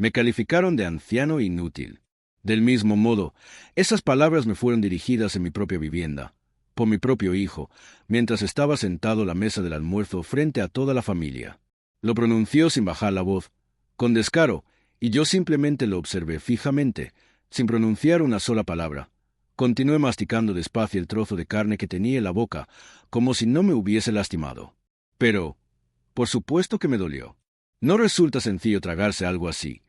Me calificaron de anciano e inútil. Del mismo modo, esas palabras me fueron dirigidas en mi propia vivienda, por mi propio hijo, mientras estaba sentado a la mesa del almuerzo frente a toda la familia. Lo pronunció sin bajar la voz, con descaro, y yo simplemente lo observé fijamente, sin pronunciar una sola palabra. Continué masticando despacio el trozo de carne que tenía en la boca, como si no me hubiese lastimado. Pero, por supuesto que me dolió. No resulta sencillo tragarse algo así.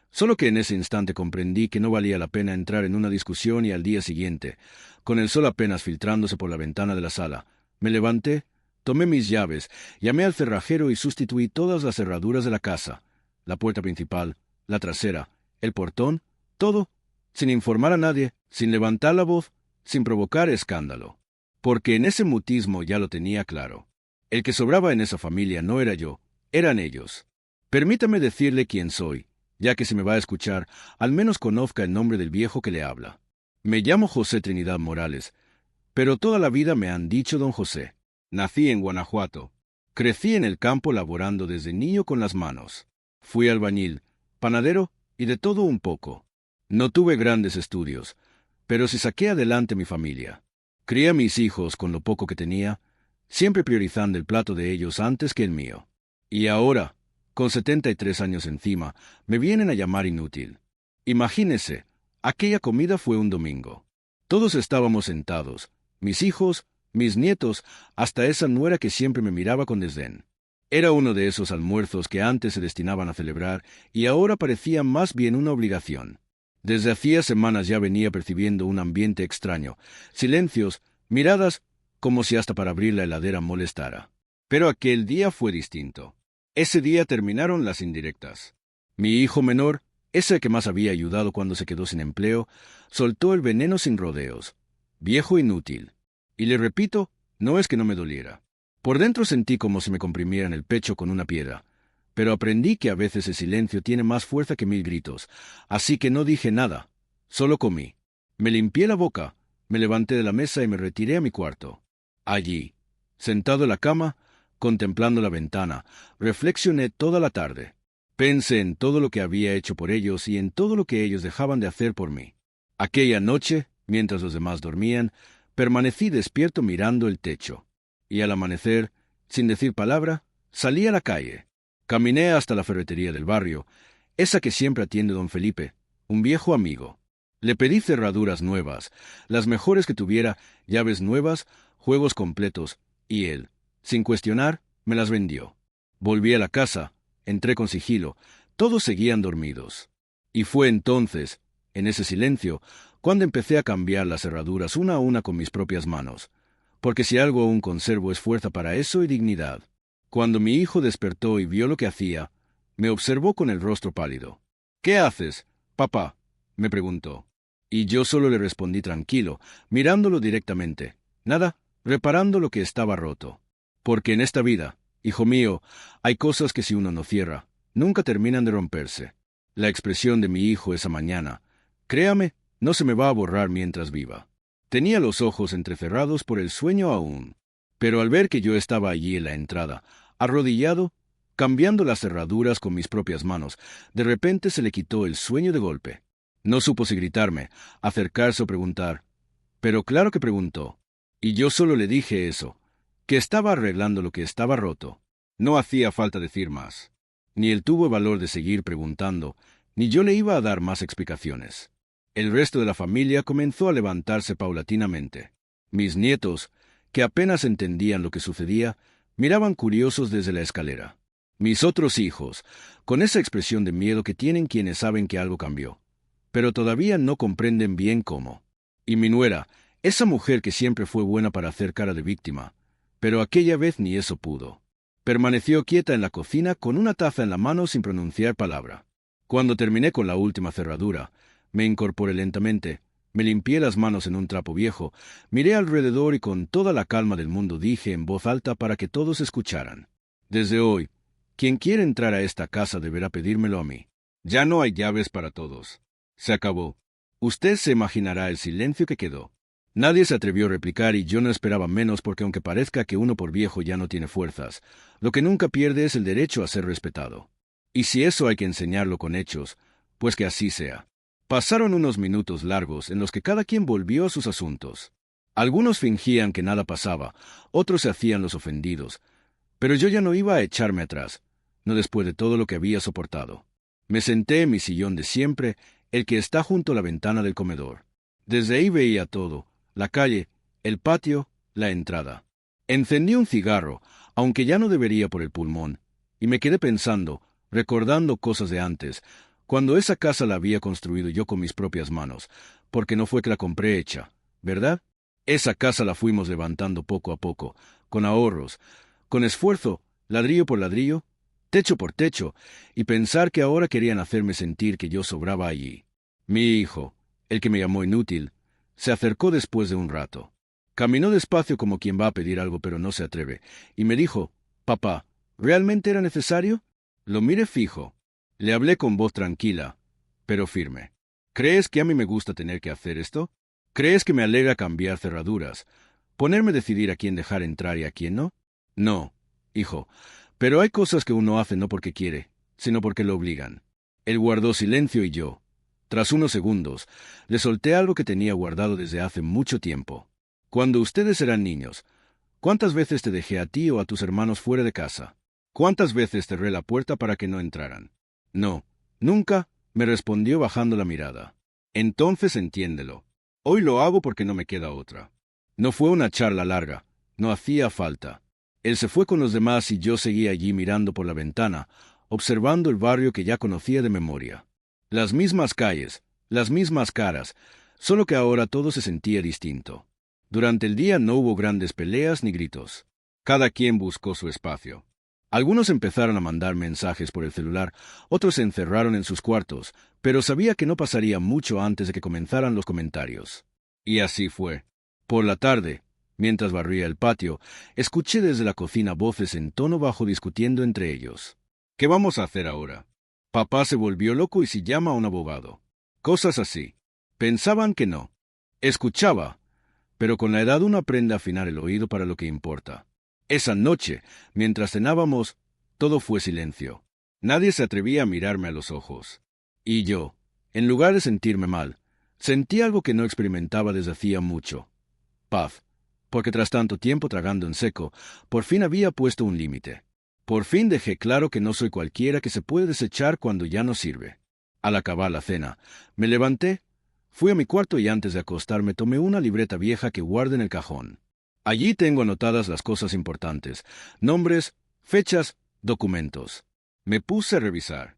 Solo que en ese instante comprendí que no valía la pena entrar en una discusión y al día siguiente, con el sol apenas filtrándose por la ventana de la sala, me levanté, tomé mis llaves, llamé al cerrajero y sustituí todas las cerraduras de la casa, la puerta principal, la trasera, el portón, todo, sin informar a nadie, sin levantar la voz, sin provocar escándalo. Porque en ese mutismo ya lo tenía claro. El que sobraba en esa familia no era yo, eran ellos. Permítame decirle quién soy, ya que si me va a escuchar, al menos conozca el nombre del viejo que le habla. Me llamo José Trinidad Morales, pero toda la vida me han dicho don José. Nací en Guanajuato. Crecí en el campo laborando desde niño con las manos. Fui albañil, panadero y de todo un poco. No tuve grandes estudios, pero sí saqué adelante mi familia. Crié a mis hijos con lo poco que tenía, siempre priorizando el plato de ellos antes que el mío. Y ahora, con 73 años encima, me vienen a llamar inútil. Imagínese, aquella comida fue un domingo. Todos estábamos sentados, mis hijos, mis nietos, hasta esa nuera que siempre me miraba con desdén. Era uno de esos almuerzos que antes se destinaban a celebrar y ahora parecía más bien una obligación. Desde hacía semanas ya venía percibiendo un ambiente extraño, silencios, miradas, como si hasta para abrir la heladera molestara. Pero aquel día fue distinto. Ese día terminaron las indirectas. Mi hijo menor, ese que más había ayudado cuando se quedó sin empleo, soltó el veneno sin rodeos. Viejo inútil. Y le repito, no es que no me doliera. Por dentro sentí como si me comprimieran el pecho con una piedra, pero aprendí que a veces el silencio tiene más fuerza que 1000 gritos, así que no dije nada, solo comí. Me limpié la boca, me levanté de la mesa y me retiré a mi cuarto. Allí, sentado en la cama, contemplando la ventana, reflexioné toda la tarde. Pensé en todo lo que había hecho por ellos y en todo lo que ellos dejaban de hacer por mí. Aquella noche, mientras los demás dormían, permanecí despierto mirando el techo. Y al amanecer, sin decir palabra, salí a la calle. Caminé hasta la ferretería del barrio, esa que siempre atiende don Felipe, un viejo amigo. Le pedí cerraduras nuevas, las mejores que tuviera, llaves nuevas, juegos completos, y él, sin cuestionar, me las vendió. Volví a la casa, entré con sigilo, todos seguían dormidos. Y fue entonces, en ese silencio, cuando empecé a cambiar las cerraduras una a una con mis propias manos, porque si algo aún conservo es fuerza para eso y dignidad. Cuando mi hijo despertó y vio lo que hacía, me observó con el rostro pálido. «¿Qué haces, papá?», me preguntó. Y yo solo le respondí tranquilo, mirándolo directamente. Nada, reparando lo que estaba roto. Porque en esta vida, hijo mío, hay cosas que si uno no cierra, nunca terminan de romperse. La expresión de mi hijo esa mañana, créame, no se me va a borrar mientras viva. Tenía los ojos entrecerrados por el sueño aún. Pero al ver que yo estaba allí en la entrada, arrodillado, cambiando las cerraduras con mis propias manos, de repente se le quitó el sueño de golpe. No supo si gritarme, acercarse o preguntar. Pero claro que preguntó. Y yo solo le dije eso, que estaba arreglando lo que estaba roto. No hacía falta decir más. Ni él tuvo valor de seguir preguntando, ni yo le iba a dar más explicaciones. El resto de la familia comenzó a levantarse paulatinamente. Mis nietos, que apenas entendían lo que sucedía, miraban curiosos desde la escalera. Mis otros hijos, con esa expresión de miedo que tienen quienes saben que algo cambió, pero todavía no comprenden bien cómo. Y mi nuera, esa mujer que siempre fue buena para hacer cara de víctima, pero aquella vez ni eso pudo. Permaneció quieta en la cocina con una taza en la mano sin pronunciar palabra. Cuando terminé con la última cerradura, me incorporé lentamente, me limpié las manos en un trapo viejo, miré alrededor y con toda la calma del mundo dije en voz alta para que todos escucharan. Desde hoy, quien quiera entrar a esta casa deberá pedírmelo a mí. Ya no hay llaves para todos. Se acabó. Usted se imaginará el silencio que quedó. Nadie se atrevió a replicar y yo no esperaba menos porque aunque parezca que uno por viejo ya no tiene fuerzas, lo que nunca pierde es el derecho a ser respetado. Y si eso hay que enseñarlo con hechos, pues que así sea. Pasaron unos minutos largos en los que cada quien volvió a sus asuntos. Algunos fingían que nada pasaba, otros se hacían los ofendidos, pero yo ya no iba a echarme atrás, no después de todo lo que había soportado. Me senté en mi sillón de siempre, el que está junto a la ventana del comedor. Desde ahí veía todo, la calle, el patio, la entrada. Encendí un cigarro, aunque ya no debería por el pulmón, y me quedé pensando, recordando cosas de antes, cuando esa casa la había construido yo con mis propias manos, porque no fue que la compré hecha, ¿verdad? Esa casa la fuimos levantando poco a poco, con ahorros, con esfuerzo, ladrillo por ladrillo, techo por techo, y pensar que ahora querían hacerme sentir que yo sobraba allí. Mi hijo, el que me llamó inútil, se acercó después de un rato. Caminó despacio como quien va a pedir algo pero no se atreve, y me dijo, «Papá, ¿realmente era necesario?» Lo miré fijo. Le hablé con voz tranquila, pero firme. «¿Crees que a mí me gusta tener que hacer esto? ¿Crees que me alegra cambiar cerraduras, ponerme a decidir a quién dejar entrar y a quién no? No, hijo, pero hay cosas que uno hace no porque quiere, sino porque lo obligan». Él guardó silencio y yo, tras unos segundos, le solté algo que tenía guardado desde hace mucho tiempo. «Cuando ustedes eran niños, ¿cuántas veces te dejé a ti o a tus hermanos fuera de casa? ¿Cuántas veces cerré la puerta para que no entraran?» «No, nunca», me respondió bajando la mirada. «Entonces entiéndelo. Hoy lo hago porque no me queda otra». No fue una charla larga, no hacía falta. Él se fue con los demás y yo seguí allí mirando por la ventana, observando el barrio que ya conocía de memoria. Las mismas calles, las mismas caras, solo que ahora todo se sentía distinto. Durante el día no hubo grandes peleas ni gritos. Cada quien buscó su espacio. Algunos empezaron a mandar mensajes por el celular, otros se encerraron en sus cuartos, pero sabía que no pasaría mucho antes de que comenzaran los comentarios. Y así fue. Por la tarde, mientras barría el patio, escuché desde la cocina voces en tono bajo discutiendo entre ellos. «¿Qué vamos a hacer ahora? Papá se volvió loco y se llama a un abogado». Cosas así. Pensaban que no. Escuchaba, pero con la edad uno aprende a afinar el oído para lo que importa. Esa noche, mientras cenábamos, todo fue silencio. Nadie se atrevía a mirarme a los ojos. Y yo, en lugar de sentirme mal, sentí algo que no experimentaba desde hacía mucho. Paz, porque tras tanto tiempo tragando en seco, por fin había puesto un límite. Por fin dejé claro que no soy cualquiera que se puede desechar cuando ya no sirve. Al acabar la cena, me levanté, fui a mi cuarto y antes de acostarme tomé una libreta vieja que guardo en el cajón. Allí tengo anotadas las cosas importantes, nombres, fechas, documentos. Me puse a revisar.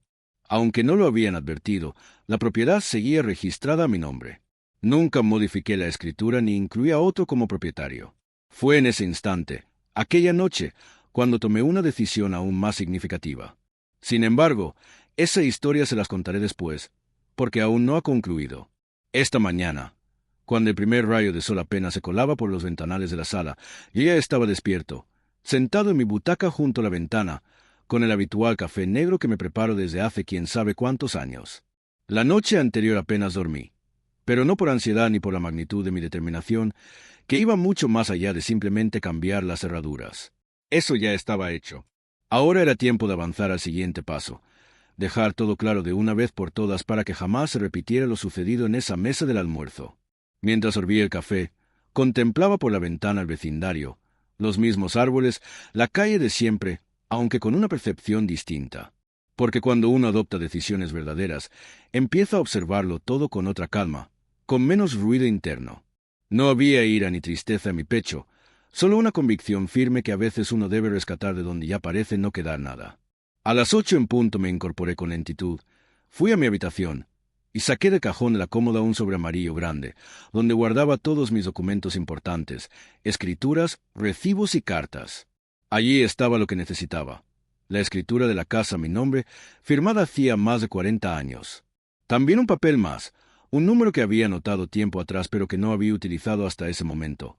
Aunque no lo habían advertido, la propiedad seguía registrada a mi nombre. Nunca modifiqué la escritura ni incluí a otro como propietario. Fue en ese instante, aquella noche, cuando tomé una decisión aún más significativa. Sin embargo, esa historia se las contaré después, porque aún no ha concluido. Esta mañana, cuando el primer rayo de sol apenas se colaba por los ventanales de la sala, yo ya estaba despierto, sentado en mi butaca junto a la ventana, con el habitual café negro que me preparo desde hace quién sabe cuántos años. La noche anterior apenas dormí, pero no por ansiedad ni por la magnitud de mi determinación, que iba mucho más allá de simplemente cambiar las cerraduras. Eso ya estaba hecho. Ahora era tiempo de avanzar al siguiente paso, dejar todo claro de una vez por todas para que jamás se repitiera lo sucedido en esa mesa del almuerzo. Mientras sorbía el café, contemplaba por la ventana el vecindario, los mismos árboles, la calle de siempre, aunque con una percepción distinta. Porque cuando uno adopta decisiones verdaderas, empieza a observarlo todo con otra calma, con menos ruido interno. No había ira ni tristeza en mi pecho, solo una convicción firme que a veces uno debe rescatar de donde ya parece no quedar nada. A las 8 en punto me incorporé con lentitud, fui a mi habitación, y saqué de cajón de la cómoda un sobre amarillo grande, donde guardaba todos mis documentos importantes, escrituras, recibos y cartas. Allí estaba lo que necesitaba, la escritura de la casa a mi nombre, firmada hacía más de 40 años. También un papel más, un número que había anotado tiempo atrás pero que no había utilizado hasta ese momento.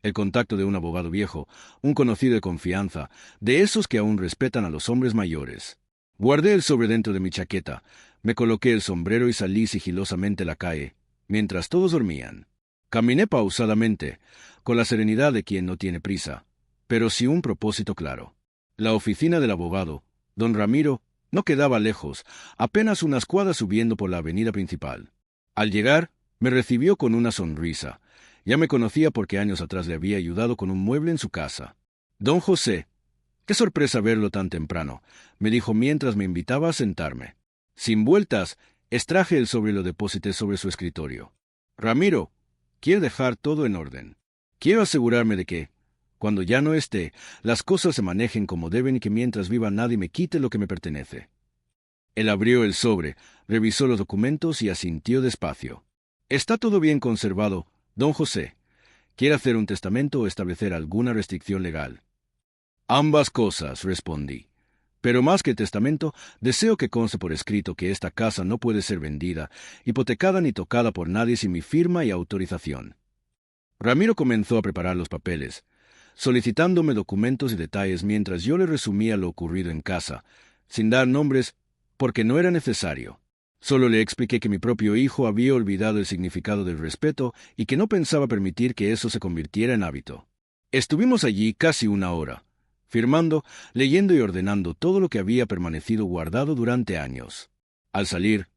El contacto de un abogado viejo, un conocido de confianza, de esos que aún respetan a los hombres mayores. Guardé el sobre dentro de mi chaqueta, me coloqué el sombrero y salí sigilosamente a la calle, mientras todos dormían. Caminé pausadamente, con la serenidad de quien no tiene prisa, pero sí un propósito claro. La oficina del abogado, don Ramiro, No quedaba lejos, apenas unas cuadras subiendo por la avenida principal. Al llegar, me recibió con una sonrisa. Ya me conocía porque años atrás le había ayudado con un mueble en su casa. Don José, qué sorpresa verlo tan temprano, me dijo mientras me invitaba a sentarme. Sin vueltas, extraje el sobre y lo deposité sobre su escritorio. Ramiro, quiero dejar todo en orden. Quiero asegurarme de que, cuando ya no esté, las cosas se manejen como deben y que mientras viva nadie me quite lo que me pertenece. Él abrió el sobre, revisó los documentos y asintió despacio. Está todo bien conservado, don José. ¿Quiere hacer un testamento o establecer alguna restricción legal? Ambas cosas, respondí. Pero más que testamento, deseo que conste por escrito que esta casa no puede ser vendida, hipotecada ni tocada por nadie sin mi firma y autorización. Ramiro comenzó a preparar los papeles, solicitándome documentos y detalles mientras yo le resumía lo ocurrido en casa, sin dar nombres, porque no era necesario. Solo le expliqué que mi propio hijo había olvidado el significado del respeto y que no pensaba permitir que eso se convirtiera en hábito. Estuvimos allí casi una hora, firmando, leyendo y ordenando todo lo que había permanecido guardado durante años. Al salir,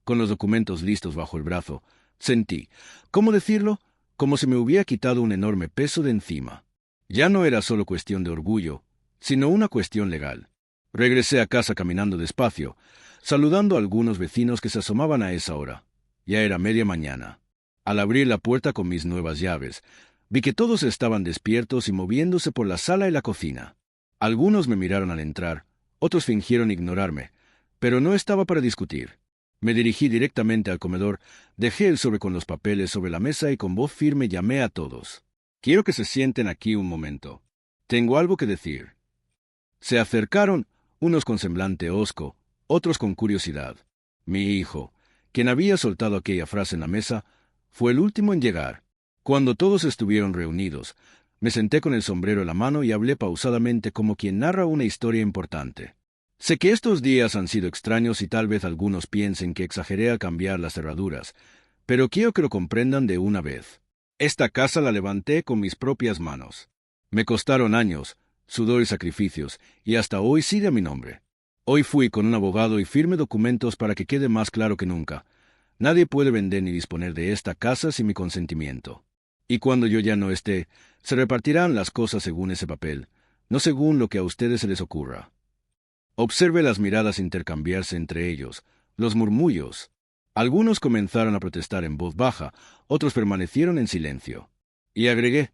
con los documentos listos bajo el brazo, sentí, ¿cómo decirlo?, como si me hubiera quitado un enorme peso de encima. Ya no era solo cuestión de orgullo, sino una cuestión legal. Regresé a casa caminando despacio, saludando a algunos vecinos que se asomaban a esa hora. Ya era media mañana. Al abrir la puerta con mis nuevas llaves, vi que todos estaban despiertos y moviéndose por la sala y la cocina. Algunos me miraron al entrar, otros fingieron ignorarme, pero no estaba para discutir. Me dirigí directamente al comedor, dejé el sobre con los papeles sobre la mesa y con voz firme llamé a todos. Quiero que se sienten aquí un momento. Tengo algo que decir. Se acercaron, unos con semblante hosco, otros con curiosidad. Mi hijo, quien había soltado aquella frase en la mesa, fue el último en llegar. Cuando todos estuvieron reunidos, me senté con el sombrero en la mano y hablé pausadamente como quien narra una historia importante. Sé que estos días han sido extraños y tal vez algunos piensen que exageré al cambiar las cerraduras, pero quiero que lo comprendan de una vez. Esta casa la levanté con mis propias manos. Me costaron años, sudor y sacrificios, y hasta hoy sigue a mi nombre. Hoy fui con un abogado y firmé documentos para que quede más claro que nunca. Nadie puede vender ni disponer de esta casa sin mi consentimiento. Y cuando yo ya no esté, se repartirán las cosas según ese papel, no según lo que a ustedes se les ocurra. Observe las miradas intercambiarse entre ellos, los murmullos. Algunos comenzaron a protestar en voz baja, otros permanecieron en silencio. Y agregué,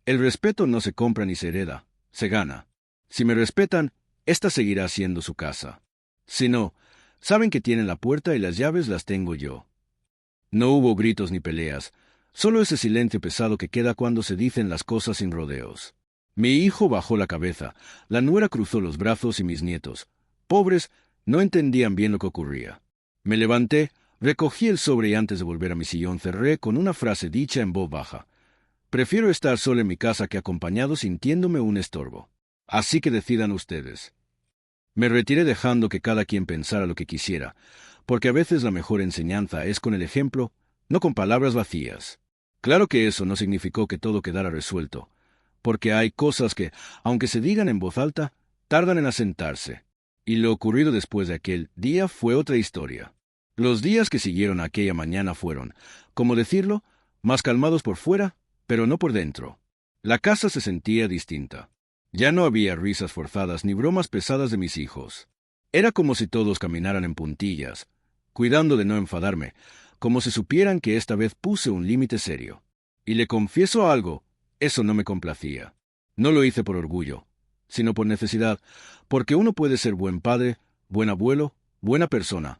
el respeto no se compra ni se hereda, se gana. Si me respetan, esta seguirá siendo su casa. Si no, saben que tienen la puerta y las llaves las tengo yo. No hubo gritos ni peleas, solo ese silencio pesado que queda cuando se dicen las cosas sin rodeos. Mi hijo bajó la cabeza, la nuera cruzó los brazos y mis nietos, pobres, no entendían bien lo que ocurría. Me levanté, recogí el sobre y antes de volver a mi sillón cerré con una frase dicha en voz baja. Prefiero estar solo en mi casa que acompañado sintiéndome un estorbo. Así que decidan ustedes. Me retiré dejando que cada quien pensara lo que quisiera, porque a veces la mejor enseñanza es con el ejemplo, no con palabras vacías. Claro que eso no significó que todo quedara resuelto, porque hay cosas que, aunque se digan en voz alta, tardan en asentarse. Y lo ocurrido después de aquel día fue otra historia. Los días que siguieron a aquella mañana fueron, como decirlo, más calmados por fuera, pero no por dentro. La casa se sentía distinta. Ya no había risas forzadas ni bromas pesadas de mis hijos. Era como si todos caminaran en puntillas, cuidando de no enfadarme, como si supieran que esta vez puse un límite serio. Y le confieso algo, eso no me complacía. No lo hice por orgullo, sino por necesidad, porque uno puede ser buen padre, buen abuelo, buena persona,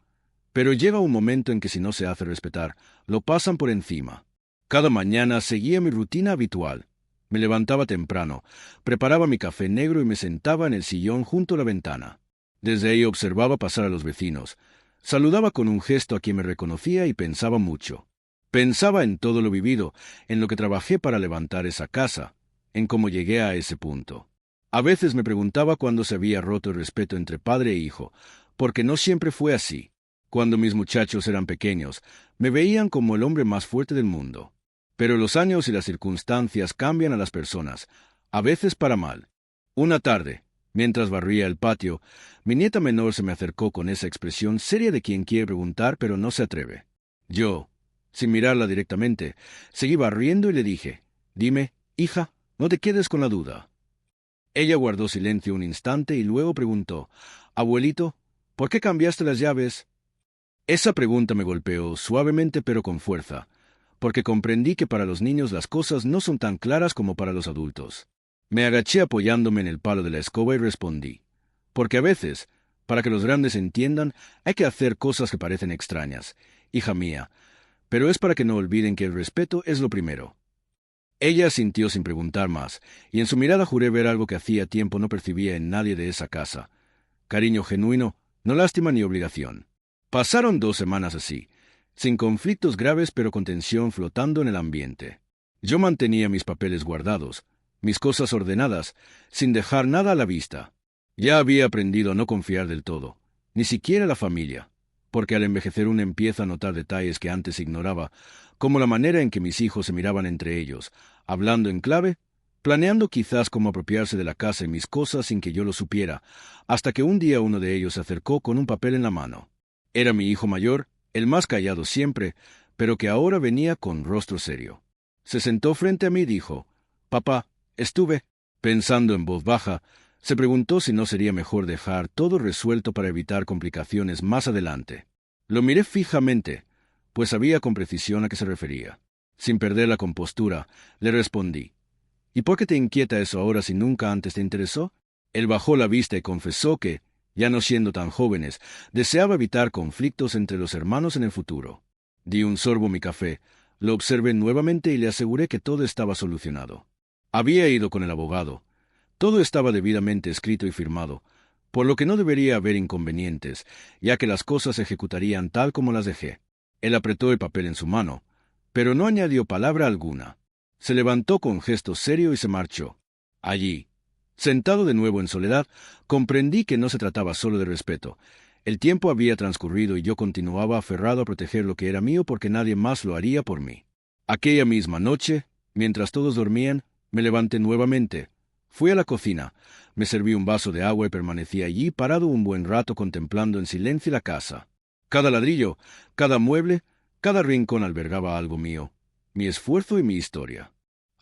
pero llega un momento en que si no se hace respetar, lo pasan por encima. Cada mañana seguía mi rutina habitual. Me levantaba temprano, preparaba mi café negro y me sentaba en el sillón junto a la ventana. Desde ahí observaba pasar a los vecinos. Saludaba con un gesto a quien me reconocía y pensaba mucho. Pensaba en todo lo vivido, en lo que trabajé para levantar esa casa, en cómo llegué a ese punto. A veces me preguntaba cuándo se había roto el respeto entre padre e hijo, porque no siempre fue así. Cuando mis muchachos eran pequeños, me veían como el hombre más fuerte del mundo. Pero los años y las circunstancias cambian a las personas, a veces para mal. Una tarde, Mientras barría el patio, mi nieta menor se me acercó con esa expresión seria de quien quiere preguntar pero no se atreve. Yo, sin mirarla directamente, seguí barriendo y le dije, «Dime, hija, no te quedes con la duda». Ella guardó silencio un instante y luego preguntó, «Abuelito, ¿por qué cambiaste las llaves?» Esa pregunta me golpeó suavemente pero con fuerza, porque comprendí que para los niños las cosas no son tan claras como para los adultos. Me agaché apoyándome en el palo de la escoba y respondí, «Porque a veces, para que los grandes entiendan, hay que hacer cosas que parecen extrañas, hija mía, pero es para que no olviden que el respeto es lo primero». Ella asintió sin preguntar más, y en su mirada juré ver algo que hacía tiempo no percibía en nadie de esa casa. Cariño genuino, no lástima ni obligación. Pasaron 2 semanas así, sin conflictos graves pero con tensión flotando en el ambiente. Yo mantenía mis papeles guardados, mis cosas ordenadas, sin dejar nada a la vista. Ya había aprendido a no confiar del todo, ni siquiera a la familia, porque al envejecer uno empieza a notar detalles que antes ignoraba, como la manera en que mis hijos se miraban entre ellos, hablando en clave, planeando quizás cómo apropiarse de la casa y mis cosas sin que yo lo supiera, hasta que un día uno de ellos se acercó con un papel en la mano. Era mi hijo mayor, el más callado siempre, pero que ahora venía con rostro serio. Se sentó frente a mí y dijo, «Papá, estuve pensando en voz baja». Se preguntó si no sería mejor dejar todo resuelto para evitar complicaciones más adelante. Lo miré fijamente, pues sabía con precisión a qué se refería. Sin perder la compostura, le respondí, «¿Y por qué te inquieta eso ahora si nunca antes te interesó?» Él bajó la vista y confesó que, ya no siendo tan jóvenes, deseaba evitar conflictos entre los hermanos en el futuro. Di un sorbo a mi café, lo observé nuevamente y le aseguré que todo estaba solucionado. Había ido con el abogado. Todo estaba debidamente escrito y firmado, por lo que no debería haber inconvenientes, ya que las cosas se ejecutarían tal como las dejé. Él apretó el papel en su mano, pero no añadió palabra alguna. Se levantó con gesto serio y se marchó. Allí, sentado de nuevo en soledad, comprendí que no se trataba solo de respeto. El tiempo había transcurrido y yo continuaba aferrado a proteger lo que era mío porque nadie más lo haría por mí. Aquella misma noche, mientras todos dormían, me levanté nuevamente. Fui a la cocina, me serví un vaso de agua y permanecí allí parado un buen rato contemplando en silencio la casa. Cada ladrillo, cada mueble, cada rincón albergaba algo mío, mi esfuerzo y mi historia.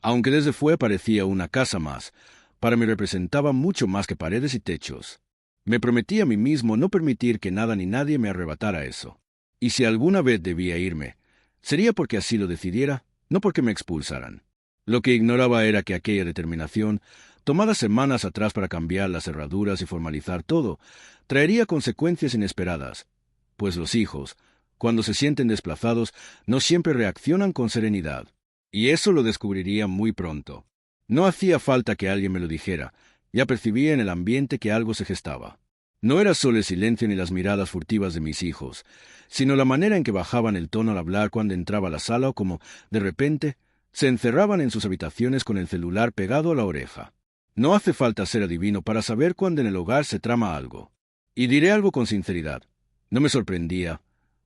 Aunque desde fuera parecía una casa más, para mí representaba mucho más que paredes y techos. Me prometí a mí mismo no permitir que nada ni nadie me arrebatara eso. Y si alguna vez debía irme, sería porque así lo decidiera, no porque me expulsaran. Lo que ignoraba era que aquella determinación, tomada semanas atrás para cambiar las cerraduras y formalizar todo, traería consecuencias inesperadas, pues los hijos, cuando se sienten desplazados, no siempre reaccionan con serenidad. Y eso lo descubriría muy pronto. No hacía falta que alguien me lo dijera, ya percibía en el ambiente que algo se gestaba. No era solo el silencio ni las miradas furtivas de mis hijos, sino la manera en que bajaban el tono al hablar cuando entraba a la sala o como, de repente, se encerraban en sus habitaciones con el celular pegado a la oreja. No hace falta ser adivino para saber cuándo en el hogar se trama algo. Y diré algo con sinceridad. No me sorprendía,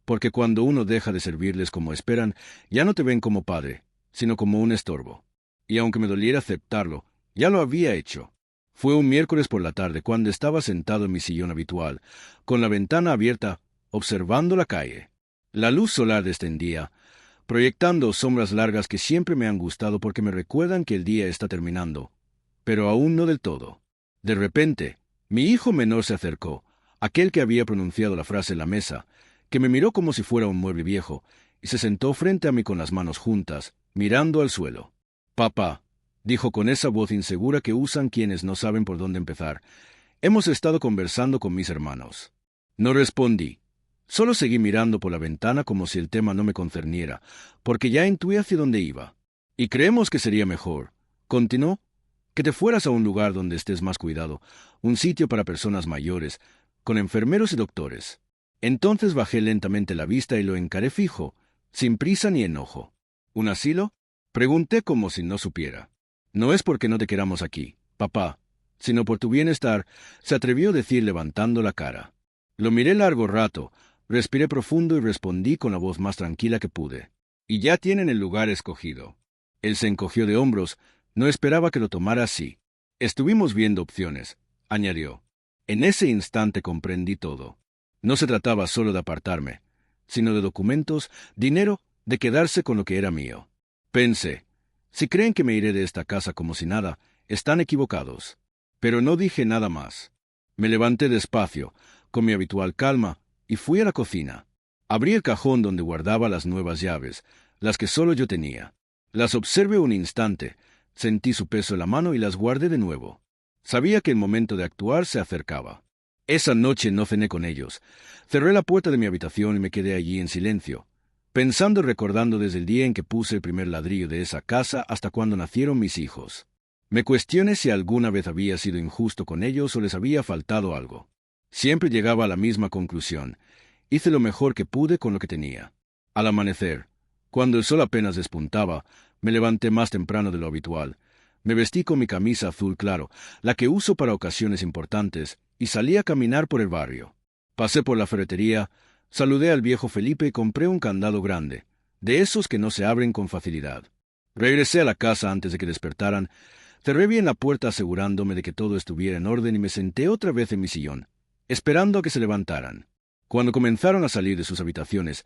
porque cuando uno deja de servirles como esperan, ya no te ven como padre, sino como un estorbo. Y aunque me doliera aceptarlo, ya lo había hecho. Fue un miércoles por la tarde cuando estaba sentado en mi sillón habitual, con la ventana abierta, observando la calle. La luz solar descendía, proyectando sombras largas que siempre me han gustado porque me recuerdan que el día está terminando, pero aún no del todo. De repente, mi hijo menor se acercó, aquel que había pronunciado la frase en la mesa, que me miró como si fuera un mueble viejo, y se sentó frente a mí con las manos juntas, mirando al suelo. «Papá», dijo con esa voz insegura que usan quienes no saben por dónde empezar, «hemos estado conversando con mis hermanos». No respondí. Solo seguí mirando por la ventana como si el tema no me concerniera, porque ya intuí hacia dónde iba. «Y creemos que sería mejor», continuó, «que te fueras a un lugar donde estés más cuidado, un sitio para personas mayores, con enfermeros y doctores». Entonces bajé lentamente la vista y lo encaré fijo, sin prisa ni enojo. «¿Un asilo?», pregunté como si no supiera. «No es porque no te queramos aquí, papá, sino por tu bienestar», se atrevió a decir levantando la cara. Lo miré largo rato, respiré profundo y respondí con la voz más tranquila que pude. «Y ya tienen el lugar escogido». Él se encogió de hombros, no esperaba que lo tomara así. «Estuvimos viendo opciones. añadió. En ese instante comprendí todo. No se trataba solo de apartarme, sino de documentos, dinero, de quedarse con lo que era mío. Pensé, si creen que me iré de esta casa como si nada, están equivocados. Pero no dije nada más. Me levanté despacio, con mi habitual calma, y fui a la cocina. Abrí el cajón donde guardaba las nuevas llaves, las que solo yo tenía. Las observé un instante, sentí su peso en la mano y las guardé de nuevo. Sabía que el momento de actuar se acercaba. Esa noche no cené con ellos. Cerré la puerta de mi habitación y me quedé allí en silencio, pensando y recordando desde el día en que puse el primer ladrillo de esa casa hasta cuando nacieron mis hijos. Me cuestioné si alguna vez había sido injusto con ellos o les había faltado algo. Siempre llegaba a la misma conclusión. Hice lo mejor que pude con lo que tenía. Al amanecer, cuando el sol apenas despuntaba, me levanté más temprano de lo habitual. Me vestí con mi camisa azul claro, la que uso para ocasiones importantes, y salí a caminar por el barrio. Pasé por la ferretería, saludé al viejo Felipe y compré un candado grande, de esos que no se abren con facilidad. Regresé a la casa antes de que despertaran, cerré bien la puerta asegurándome de que todo estuviera en orden y me senté otra vez en mi sillón, esperando a que se levantaran. Cuando comenzaron a salir de sus habitaciones,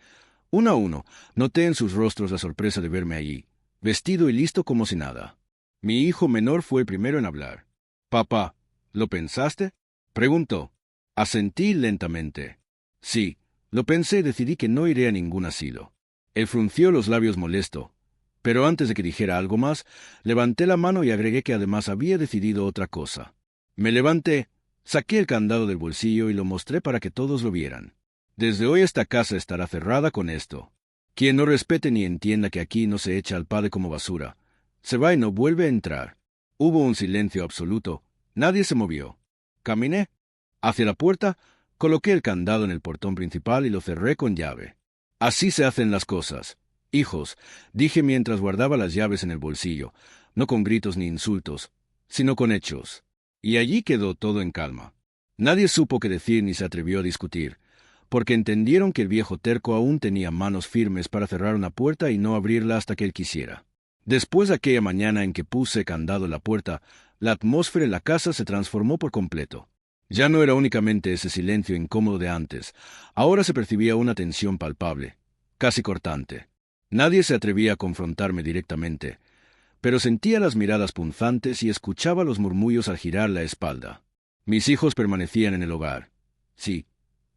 uno a uno, noté en sus rostros la sorpresa de verme allí, vestido y listo como si nada. Mi hijo menor fue el primero en hablar. «Papá, ¿lo pensaste?», preguntó. Asentí lentamente. Sí, lo pensé y decidí que no iré a ningún asilo. Él frunció los labios molesto, pero antes de que dijera algo más, levanté la mano y agregué que además había decidido otra cosa. Me levanté, saqué el candado del bolsillo y lo mostré para que todos lo vieran. Desde hoy esta casa estará cerrada con esto. Quien no respete ni entienda que aquí no se echa al padre como basura, se va y no vuelve a entrar. Hubo un silencio absoluto. Nadie se movió. Caminé hacia la puerta, coloqué el candado en el portón principal y lo cerré con llave. Así se hacen las cosas. Hijos, dije mientras guardaba las llaves en el bolsillo, no con gritos ni insultos, sino con hechos. Y allí quedó todo en calma. Nadie supo qué decir ni se atrevió a discutir, porque entendieron que el viejo terco aún tenía manos firmes para cerrar una puerta y no abrirla hasta que él quisiera. Después de aquella mañana en que puse candado en la puerta, la atmósfera en la casa se transformó por completo. Ya no era únicamente ese silencio incómodo de antes, ahora se percibía una tensión palpable, casi cortante. Nadie se atrevía a confrontarme directamente, pero sentía las miradas punzantes y escuchaba los murmullos al girar la espalda. Mis hijos permanecían en el hogar. Sí,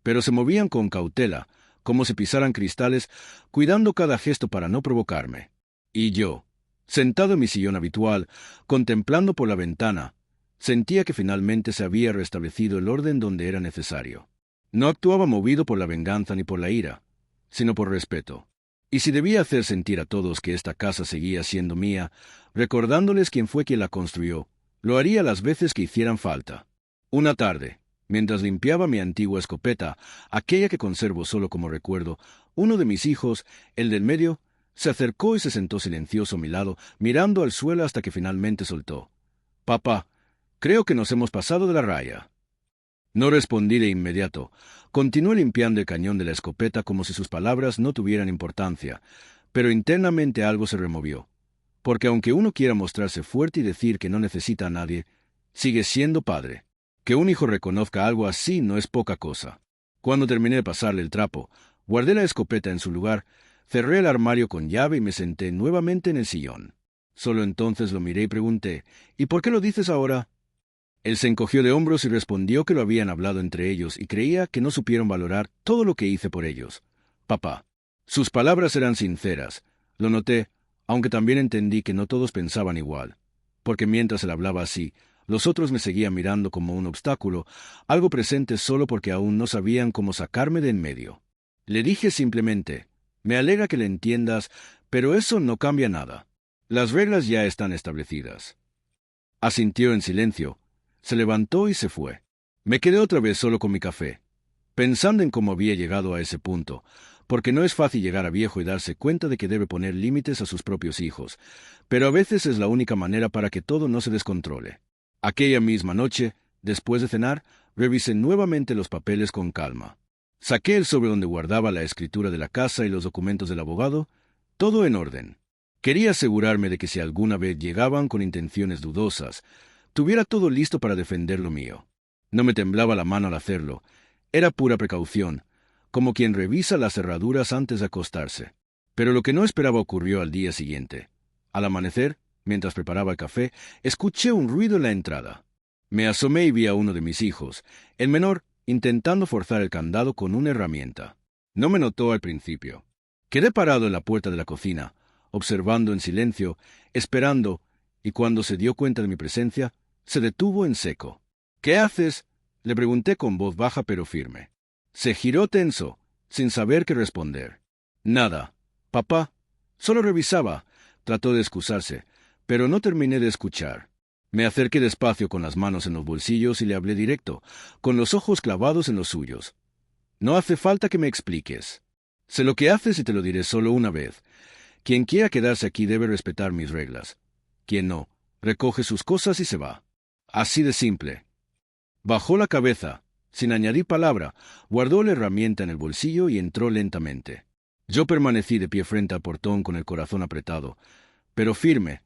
pero se movían con cautela, como si pisaran cristales, cuidando cada gesto para no provocarme. Y yo, sentado en mi sillón habitual, contemplando por la ventana, sentía que finalmente se había restablecido el orden donde era necesario. No actuaba movido por la venganza ni por la ira, sino por respeto. Y si debía hacer sentir a todos que esta casa seguía siendo mía, recordándoles quién fue quien la construyó, lo haría las veces que hicieran falta. Una tarde, mientras limpiaba mi antigua escopeta, aquella que conservo solo como recuerdo, uno de mis hijos, el del medio, se acercó y se sentó silencioso a mi lado, mirando al suelo hasta que finalmente soltó. «Papá, creo que nos hemos pasado de la raya». No respondí de inmediato. Continué limpiando el cañón de la escopeta como si sus palabras no tuvieran importancia, pero internamente algo se removió. Porque aunque uno quiera mostrarse fuerte y decir que no necesita a nadie, sigue siendo padre. Que un hijo reconozca algo así no es poca cosa. Cuando terminé de pasarle el trapo, guardé la escopeta en su lugar, cerré el armario con llave y me senté nuevamente en el sillón. Solo entonces lo miré y pregunté, «¿Y por qué lo dices ahora?». Él se encogió de hombros y respondió que lo habían hablado entre ellos y creía que no supieron valorar todo lo que hice por ellos. «Papá». Sus palabras eran sinceras. Lo noté, aunque también entendí que no todos pensaban igual. Porque mientras él hablaba así, los otros me seguían mirando como un obstáculo, algo presente solo porque aún no sabían cómo sacarme de en medio. Le dije simplemente, «Me alegra que le entiendas, pero eso no cambia nada. Las reglas ya están establecidas». Asintió en silencio. Se levantó y se fue. Me quedé otra vez solo con mi café, pensando en cómo había llegado a ese punto, porque no es fácil llegar a viejo y darse cuenta de que debe poner límites a sus propios hijos, pero a veces es la única manera para que todo no se descontrole. Aquella misma noche, después de cenar, revisé nuevamente los papeles con calma. Saqué el sobre donde guardaba la escritura de la casa y los documentos del abogado, todo en orden. Quería asegurarme de que si alguna vez llegaban con intenciones dudosas, tuviera todo listo para defender lo mío. No me temblaba la mano al hacerlo. Era pura precaución, como quien revisa las cerraduras antes de acostarse. Pero lo que no esperaba ocurrió al día siguiente. Al amanecer, mientras preparaba el café, escuché un ruido en la entrada. Me asomé y vi a uno de mis hijos, el menor, intentando forzar el candado con una herramienta. No me notó al principio. Quedé parado en la puerta de la cocina, observando en silencio, esperando, y cuando se dio cuenta de mi presencia, se detuvo en seco. «¿Qué haces?», le pregunté con voz baja pero firme. Se giró tenso, sin saber qué responder. «Nada, papá. Solo revisaba», trató de excusarse, pero no terminé de escuchar. Me acerqué despacio con las manos en los bolsillos y le hablé directo, con los ojos clavados en los suyos. «No hace falta que me expliques. Sé lo que haces y te lo diré solo una vez. Quien quiera quedarse aquí debe respetar mis reglas. Quien no, recoge sus cosas y se va. Así de simple». Bajó la cabeza, sin añadir palabra, guardó la herramienta en el bolsillo y entró lentamente. Yo permanecí de pie frente al portón con el corazón apretado, pero firme,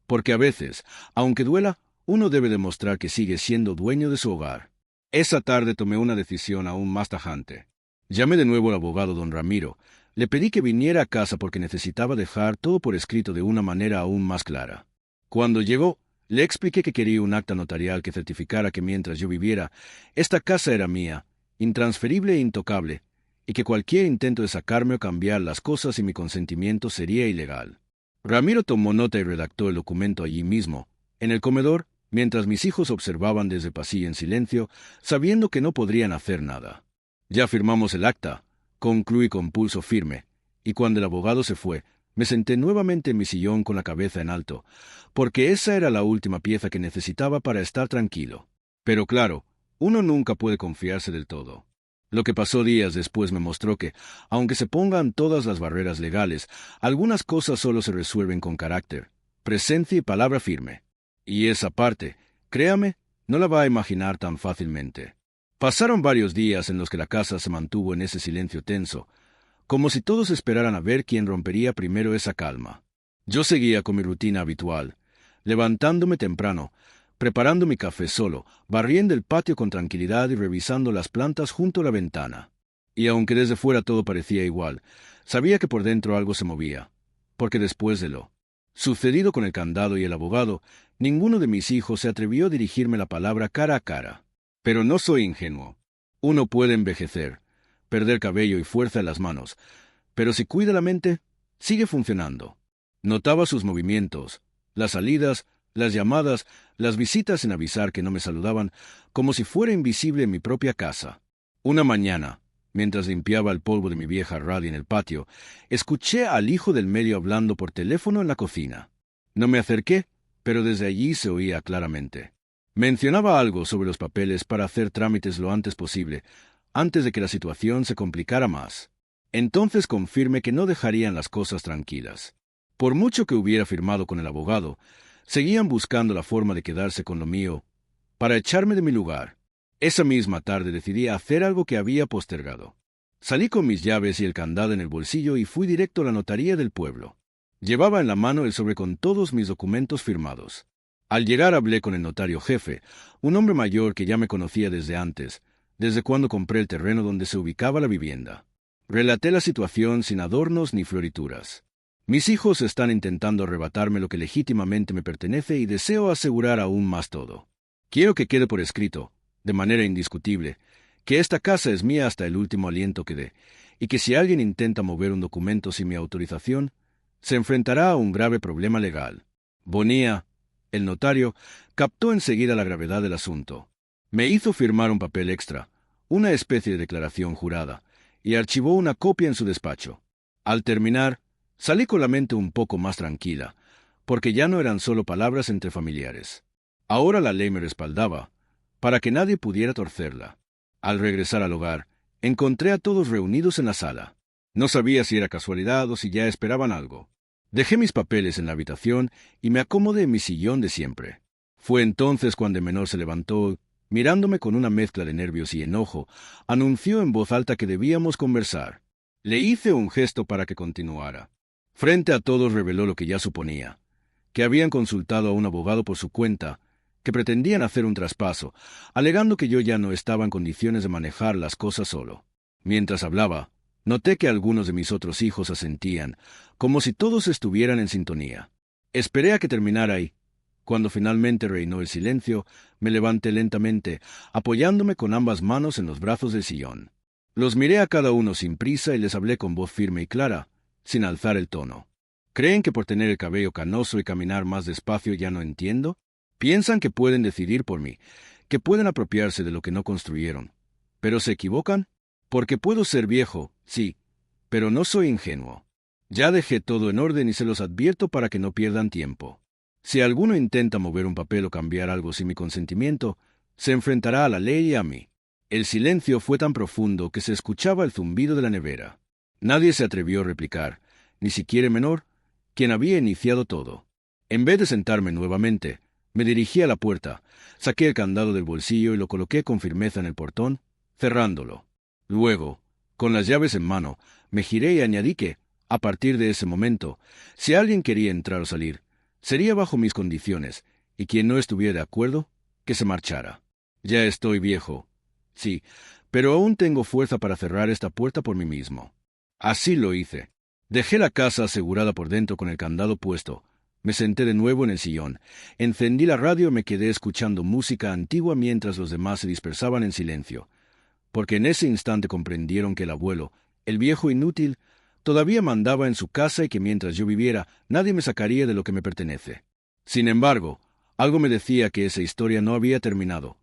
porque a veces, aunque duela, uno debe demostrar que sigue siendo dueño de su hogar. Esa tarde tomé una decisión aún más tajante. Llamé de nuevo al abogado don Ramiro. Le pedí que viniera a casa porque necesitaba dejar todo por escrito de una manera aún más clara. Cuando llegó, le expliqué que quería un acta notarial que certificara que mientras yo viviera, esta casa era mía, intransferible e intocable, y que cualquier intento de sacarme o cambiar las cosas sin mi consentimiento sería ilegal. Ramiro tomó nota y redactó el documento allí mismo, en el comedor, mientras mis hijos observaban desde el pasillo en silencio, sabiendo que no podrían hacer nada. «Ya firmamos el acta», concluí con pulso firme, y cuando el abogado se fue, me senté nuevamente en mi sillón con la cabeza en alto, porque esa era la última pieza que necesitaba para estar tranquilo. Pero claro, uno nunca puede confiarse del todo. Lo que pasó días después me mostró que, aunque se pongan todas las barreras legales, algunas cosas solo se resuelven con carácter, presencia y palabra firme. Y esa parte, créame, no la va a imaginar tan fácilmente. Pasaron varios días en los que la casa se mantuvo en ese silencio tenso, como si todos esperaran a ver quién rompería primero esa calma. Yo seguía con mi rutina habitual, levantándome temprano, preparando mi café solo, barriendo el patio con tranquilidad y revisando las plantas junto a la ventana. Y aunque desde fuera todo parecía igual, sabía que por dentro algo se movía, porque después de lo sucedido con el candado y el abogado, ninguno de mis hijos se atrevió a dirigirme la palabra cara a cara. Pero no soy ingenuo. Uno puede envejecer, perder cabello y fuerza en las manos, pero si cuida la mente, sigue funcionando. Notaba sus movimientos, las salidas, las llamadas, las visitas sin avisar que no me saludaban, como si fuera invisible en mi propia casa. Una mañana, mientras limpiaba el polvo de mi vieja radio en el patio, escuché al hijo del medio hablando por teléfono en la cocina. No me acerqué, pero desde allí se oía claramente. Mencionaba algo sobre los papeles para hacer trámites lo antes posible, antes de que la situación se complicara más. Entonces confirmé que no dejarían las cosas tranquilas. Por mucho que hubiera firmado con el abogado, seguían buscando la forma de quedarse con lo mío, para echarme de mi lugar. Esa misma tarde decidí hacer algo que había postergado. Salí con mis llaves y el candado en el bolsillo y fui directo a la notaría del pueblo. Llevaba en la mano el sobre con todos mis documentos firmados. Al llegar hablé con el notario jefe, un hombre mayor que ya me conocía desde antes, desde cuando compré el terreno donde se ubicaba la vivienda. Relaté la situación sin adornos ni florituras. Mis hijos están intentando arrebatarme lo que legítimamente me pertenece y deseo asegurar aún más todo. Quiero que quede por escrito, de manera indiscutible, que esta casa es mía hasta el último aliento que dé, y que si alguien intenta mover un documento sin mi autorización, se enfrentará a un grave problema legal. Bonilla, el notario, captó enseguida la gravedad del asunto. Me hizo firmar un papel extra, una especie de declaración jurada, y archivó una copia en su despacho. Al terminar, salí con la mente un poco más tranquila, porque ya no eran solo palabras entre familiares. Ahora la ley me respaldaba, para que nadie pudiera torcerla. Al regresar al hogar, encontré a todos reunidos en la sala. No sabía si era casualidad o si ya esperaban algo. Dejé mis papeles en la habitación y me acomodé en mi sillón de siempre. Fue entonces cuando el menor se levantó, mirándome con una mezcla de nervios y enojo, anunció en voz alta que debíamos conversar. Le hice un gesto para que continuara. Frente a todos reveló lo que ya suponía, que habían consultado a un abogado por su cuenta que pretendían hacer un traspaso, alegando que yo ya no estaba en condiciones de manejar las cosas solo. Mientras hablaba, noté que algunos de mis otros hijos asentían, como si todos estuvieran en sintonía. Esperé a que terminara y, cuando finalmente reinó el silencio, me levanté lentamente, apoyándome con ambas manos en los brazos del sillón. Los miré a cada uno sin prisa y les hablé con voz firme y clara, sin alzar el tono. ¿Creen que por tener el cabello canoso y caminar más despacio ya no entiendo? Piensan que pueden decidir por mí, que pueden apropiarse de lo que no construyeron. ¿Pero se equivocan? Porque puedo ser viejo, sí, pero no soy ingenuo. Ya dejé todo en orden y se los advierto para que no pierdan tiempo. Si alguno intenta mover un papel o cambiar algo sin mi consentimiento, se enfrentará a la ley y a mí. El silencio fue tan profundo que se escuchaba el zumbido de la nevera. Nadie se atrevió a replicar, ni siquiera Menor, quien había iniciado todo. En vez de sentarme nuevamente, me dirigí a la puerta, saqué el candado del bolsillo y lo coloqué con firmeza en el portón, cerrándolo. Luego, con las llaves en mano, me giré y añadí que, a partir de ese momento, si alguien quería entrar o salir, sería bajo mis condiciones, y quien no estuviera de acuerdo, que se marchara. Ya estoy viejo, sí, pero aún tengo fuerza para cerrar esta puerta por mí mismo. Así lo hice. Dejé la casa asegurada por dentro con el candado puesto. Me senté de nuevo en el sillón, encendí la radio y me quedé escuchando música antigua mientras los demás se dispersaban en silencio, porque en ese instante comprendieron que el abuelo, el viejo inútil, todavía mandaba en su casa y que mientras yo viviera nadie me sacaría de lo que me pertenece. Sin embargo, algo me decía que esa historia no había terminado,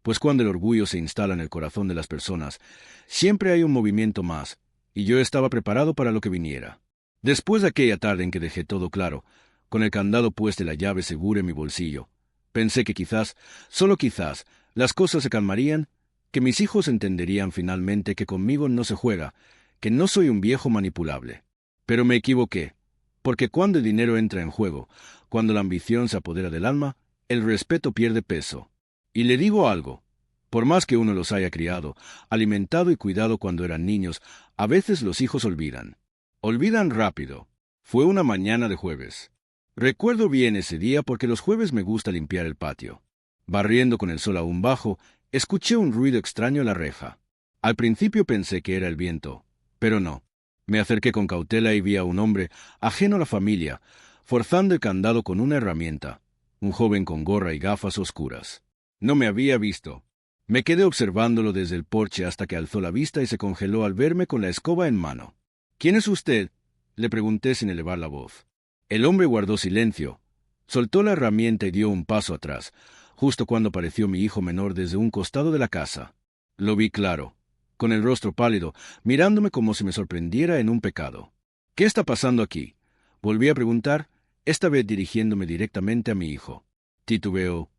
pues cuando el orgullo se instala en el corazón de las personas, siempre hay un movimiento más, y yo estaba preparado para lo que viniera. Después de aquella tarde en que dejé todo claro, con el candado puesto y la llave segura en mi bolsillo, pensé que quizás, solo quizás, las cosas se calmarían, que mis hijos entenderían finalmente que conmigo no se juega, que no soy un viejo manipulable. Pero me equivoqué, porque cuando el dinero entra en juego, cuando la ambición se apodera del alma, el respeto pierde peso. Y le digo algo, por más que uno los haya criado, alimentado y cuidado cuando eran niños, a veces los hijos olvidan. Olvidan rápido. Fue una mañana de jueves. Recuerdo bien ese día porque los jueves me gusta limpiar el patio. Barriendo con el sol aún bajo, escuché un ruido extraño en la reja. Al principio pensé que era el viento, pero no. Me acerqué con cautela y vi a un hombre, ajeno a la familia, forzando el candado con una herramienta, un joven con gorra y gafas oscuras. No me había visto. Me quedé observándolo desde el porche hasta que alzó la vista y se congeló al verme con la escoba en mano. ¿Quién es usted?, le pregunté sin elevar la voz. El hombre guardó silencio, soltó la herramienta y dio un paso atrás, justo cuando apareció mi hijo menor desde un costado de la casa. Lo vi claro, con el rostro pálido, mirándome como si me sorprendiera en un pecado. ¿Qué está pasando aquí?, volví a preguntar, esta vez dirigiéndome directamente a mi hijo. Titubeó.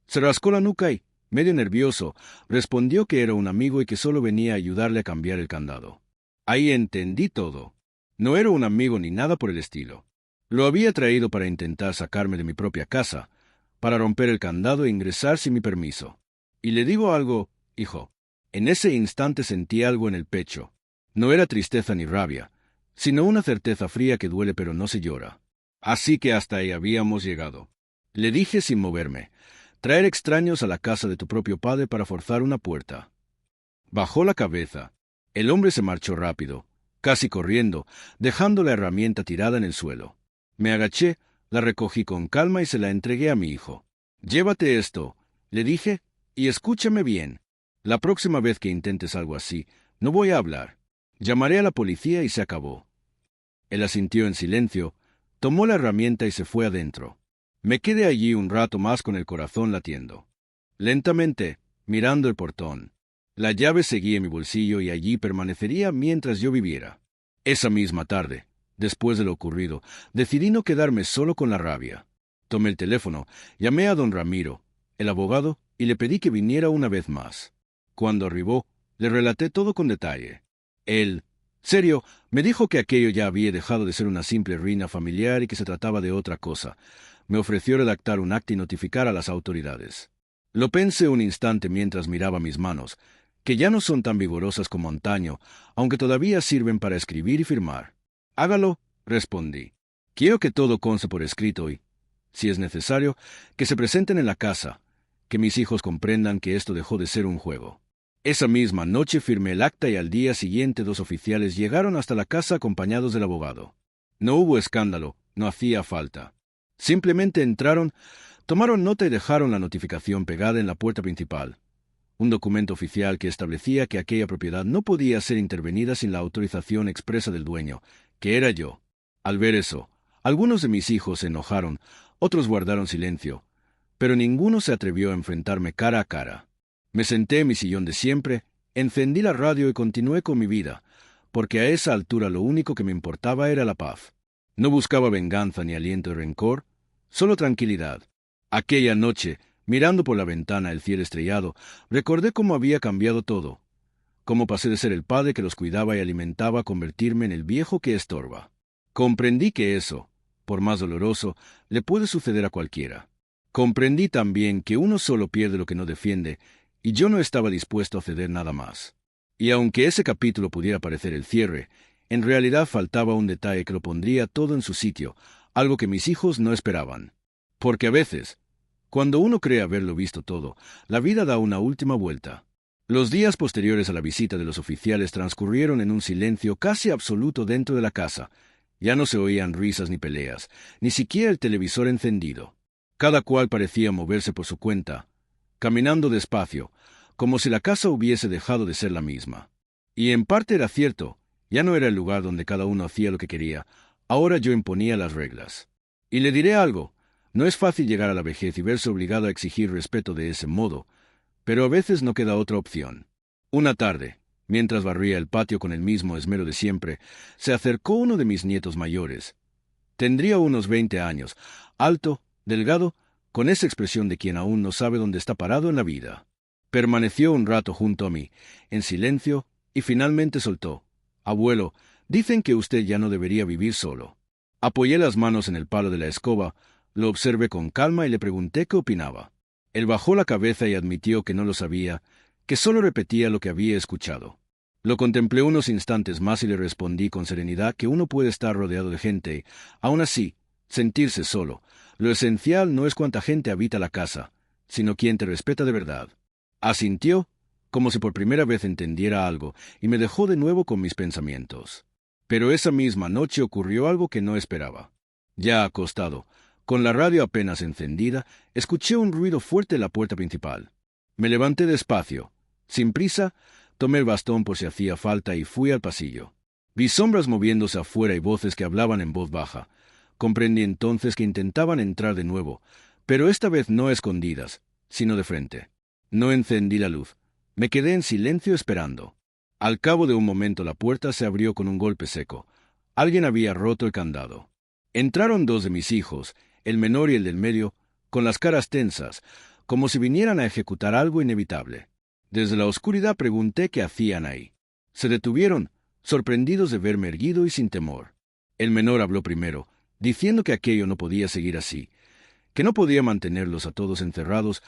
Se rascó la nuca y, medio nervioso, respondió que era un amigo y que solo venía a ayudarle a cambiar el candado. Ahí entendí todo. No era un amigo ni nada por el estilo. Lo había traído para intentar sacarme de mi propia casa, para romper el candado e ingresar sin mi permiso. Y le digo algo, hijo. En ese instante sentí algo en el pecho. No era tristeza ni rabia, sino una certeza fría que duele pero no se llora. Así que hasta ahí habíamos llegado. Le dije sin moverme. Traer extraños a la casa de tu propio padre para forzar una puerta. Bajó la cabeza. El hombre se marchó rápido, casi corriendo, dejando la herramienta tirada en el suelo. Me agaché, la recogí con calma y se la entregué a mi hijo. Llévate esto, le dije, y escúchame bien. La próxima vez que intentes algo así, no voy a hablar. Llamaré a la policía y se acabó. Él asintió en silencio, tomó la herramienta y se fue adentro. Me quedé allí un rato más con el corazón latiendo. Lentamente, mirando el portón. La llave seguía en mi bolsillo y allí permanecería mientras yo viviera. Esa misma tarde, después de lo ocurrido, decidí no quedarme solo con la rabia. Tomé el teléfono, llamé a don Ramiro, el abogado, y le pedí que viniera una vez más. Cuando arribó, le relaté todo con detalle. Él, serio, me dijo que aquello ya había dejado de ser una simple ruina familiar y que se trataba de otra cosa. Me ofreció redactar un acta y notificar a las autoridades. Lo pensé un instante mientras miraba mis manos, que ya no son tan vigorosas como antaño, aunque todavía sirven para escribir y firmar. Hágalo, respondí. Quiero que todo conste por escrito y, si es necesario, que se presenten en la casa, que mis hijos comprendan que esto dejó de ser un juego. Esa misma noche firmé el acta y al día siguiente 2 oficiales llegaron hasta la casa acompañados del abogado. No hubo escándalo, no hacía falta. Simplemente entraron, tomaron nota y dejaron la notificación pegada en la puerta principal. Un documento oficial que establecía que aquella propiedad no podía ser intervenida sin la autorización expresa del dueño, que era yo. Al ver eso, algunos de mis hijos se enojaron, otros guardaron silencio, pero ninguno se atrevió a enfrentarme cara a cara. Me senté en mi sillón de siempre, encendí la radio y continué con mi vida, porque a esa altura lo único que me importaba era la paz. No buscaba venganza ni aliento de rencor, solo tranquilidad. Aquella noche, mirando por la ventana el cielo estrellado, recordé cómo había cambiado todo, cómo pasé de ser el padre que los cuidaba y alimentaba a convertirme en el viejo que estorba. Comprendí que eso, por más doloroso, le puede suceder a cualquiera. Comprendí también que uno solo pierde lo que no defiende, y yo no estaba dispuesto a ceder nada más. Y aunque ese capítulo pudiera parecer el cierre, en realidad faltaba un detalle que lo pondría todo en su sitio, algo que mis hijos no esperaban. Porque a veces, cuando uno cree haberlo visto todo, la vida da una última vuelta. Los días posteriores a la visita de los oficiales transcurrieron en un silencio casi absoluto dentro de la casa. Ya no se oían risas ni peleas, ni siquiera el televisor encendido. Cada cual parecía moverse por su cuenta, caminando despacio, como si la casa hubiese dejado de ser la misma. Y en parte era cierto, ya no era el lugar donde cada uno hacía lo que quería, ahora yo imponía las reglas. Y le diré algo, no es fácil llegar a la vejez y verse obligado a exigir respeto de ese modo, pero a veces no queda otra opción. Una tarde, mientras barría el patio con el mismo esmero de siempre, se acercó uno de mis nietos mayores. Tendría unos 20 años, alto, delgado, con esa expresión de quien aún no sabe dónde está parado en la vida. Permaneció un rato junto a mí, en silencio, y finalmente soltó: «Abuelo, dicen que usted ya no debería vivir solo». Apoyé las manos en el palo de la escoba, lo observé con calma y le pregunté qué opinaba. Él bajó la cabeza y admitió que no lo sabía, que solo repetía lo que había escuchado. Lo contemplé unos instantes más y le respondí con serenidad que uno puede estar rodeado de gente y, aún así, sentirse solo. Lo esencial no es cuánta gente habita la casa, sino quién te respeta de verdad. Asintió, como si por primera vez entendiera algo, y me dejó de nuevo con mis pensamientos. Pero esa misma noche ocurrió algo que no esperaba. Ya acostado, con la radio apenas encendida, escuché un ruido fuerte en la puerta principal. Me levanté despacio. Sin prisa, tomé el bastón por si hacía falta y fui al pasillo. Vi sombras moviéndose afuera y voces que hablaban en voz baja. Comprendí entonces que intentaban entrar de nuevo, pero esta vez no escondidas, sino de frente. No encendí la luz. Me quedé en silencio esperando. Al cabo de un momento la puerta se abrió con un golpe seco. Alguien había roto el candado. Entraron 2 de mis hijos, el menor y el del medio, con las caras tensas, como si vinieran a ejecutar algo inevitable. Desde la oscuridad pregunté qué hacían ahí. Se detuvieron, sorprendidos de verme erguido y sin temor. El menor habló primero, diciendo que aquello no podía seguir así, que no podía mantenerlos a todos encerrados,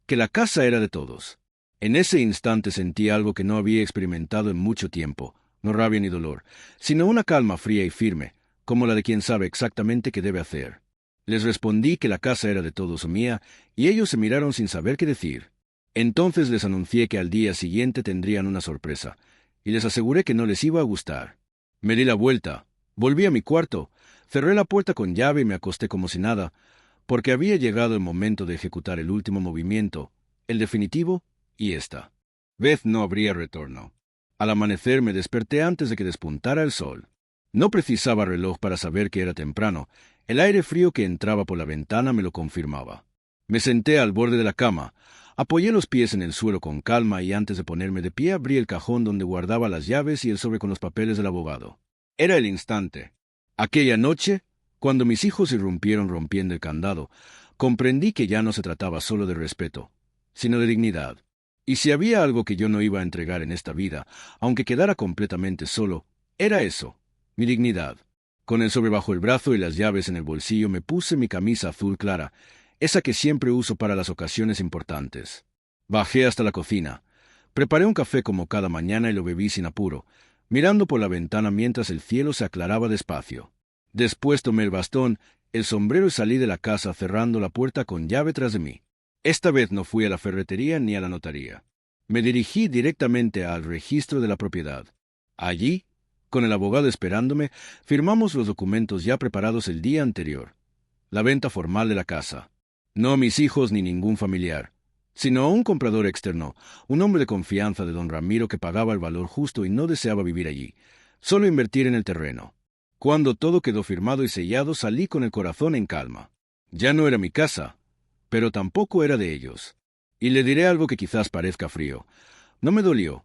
que la casa era de todos. En ese instante sentí algo que no había experimentado en mucho tiempo, no rabia ni dolor, sino una calma fría y firme, como la de quien sabe exactamente qué debe hacer. Les respondí que la casa era de todos o mía, y ellos se miraron sin saber qué decir. Entonces les anuncié que al día siguiente tendrían una sorpresa, y les aseguré que no les iba a gustar. Me di la vuelta, volví a mi cuarto, cerré la puerta con llave y me acosté como si nada, porque había llegado el momento de ejecutar el último movimiento, el definitivo, y esta vez no habría retorno. Al amanecer me desperté antes de que despuntara el sol. No precisaba reloj para saber que era temprano, el aire frío que entraba por la ventana me lo confirmaba. Me senté al borde de la cama, apoyé los pies en el suelo con calma y antes de ponerme de pie abrí el cajón donde guardaba las llaves y el sobre con los papeles del abogado. Era el instante. Aquella noche, cuando mis hijos irrumpieron rompiendo el candado, comprendí que ya no se trataba solo de respeto, sino de dignidad. Y si había algo que yo no iba a entregar en esta vida, aunque quedara completamente solo, era eso, mi dignidad. Con el sobre bajo el brazo y las llaves en el bolsillo me puse mi camisa azul clara, esa que siempre uso para las ocasiones importantes. Bajé hasta la cocina. Preparé un café como cada mañana y lo bebí sin apuro, mirando por la ventana mientras el cielo se aclaraba despacio. Después tomé el bastón, el sombrero y salí de la casa cerrando la puerta con llave tras de mí. Esta vez no fui a la ferretería ni a la notaría. Me dirigí directamente al registro de la propiedad. Allí, con el abogado esperándome, firmamos los documentos ya preparados el día anterior. La venta formal de la casa. No a mis hijos ni ningún familiar, sino a un comprador externo, un hombre de confianza de don Ramiro que pagaba el valor justo y no deseaba vivir allí, solo invertir en el terreno. Cuando todo quedó firmado y sellado, salí con el corazón en calma. Ya no era mi casa, pero tampoco era de ellos. Y le diré algo que quizás parezca frío. No me dolió,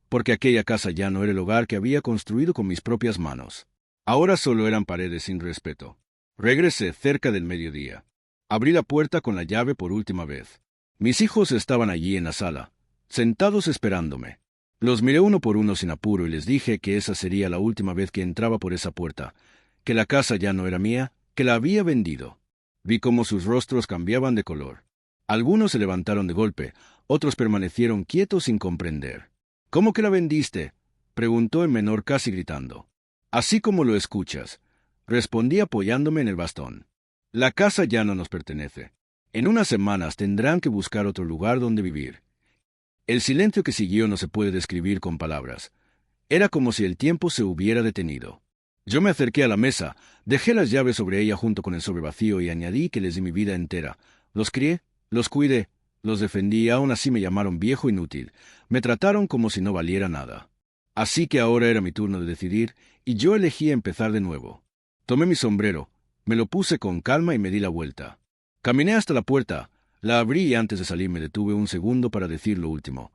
porque aquella casa ya no era el hogar que había construido con mis propias manos. Ahora solo eran paredes sin respeto. Regresé cerca del mediodía. Abrí la puerta con la llave por última vez. Mis hijos estaban allí en la sala, sentados esperándome. Los miré uno por uno sin apuro y les dije que esa sería la última vez que entraba por esa puerta, que la casa ya no era mía, que la había vendido. Vi cómo sus rostros cambiaban de color. Algunos se levantaron de golpe, otros permanecieron quietos sin comprender. —¿Cómo que la vendiste? —preguntó el menor casi gritando. —Así como lo escuchas —respondí apoyándome en el bastón—. La casa ya no nos pertenece. En unas semanas tendrán que buscar otro lugar donde vivir. El silencio que siguió no se puede describir con palabras. Era como si el tiempo se hubiera detenido. Yo me acerqué a la mesa, dejé las llaves sobre ella junto con el sobre vacío y añadí que les di mi vida entera. Los crié, los cuidé, los defendí y aún así me llamaron viejo inútil. Me trataron como si no valiera nada. Así que ahora era mi turno de decidir, y yo elegí empezar de nuevo. Tomé mi sombrero, me lo puse con calma y me di la vuelta. Caminé hasta la puerta, la abrí y antes de salir me detuve un segundo para decir lo último.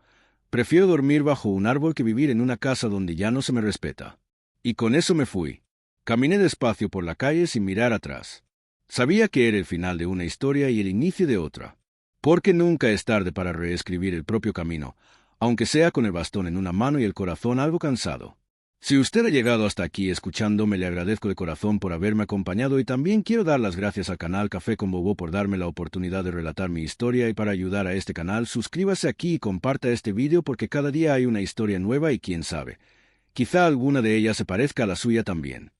Prefiero dormir bajo un árbol que vivir en una casa donde ya no se me respeta. Y con eso me fui. Caminé despacio por la calle sin mirar atrás. Sabía que era el final de una historia y el inicio de otra. Porque nunca es tarde para reescribir el propio camino, aunque sea con el bastón en una mano y el corazón algo cansado. Si usted ha llegado hasta aquí escuchándome, le agradezco de corazón por haberme acompañado y también quiero dar las gracias al canal Café con Bobo por darme la oportunidad de relatar mi historia, y para ayudar a este canal suscríbase aquí y comparta este video porque cada día hay una historia nueva y quién sabe, quizá alguna de ellas se parezca a la suya también.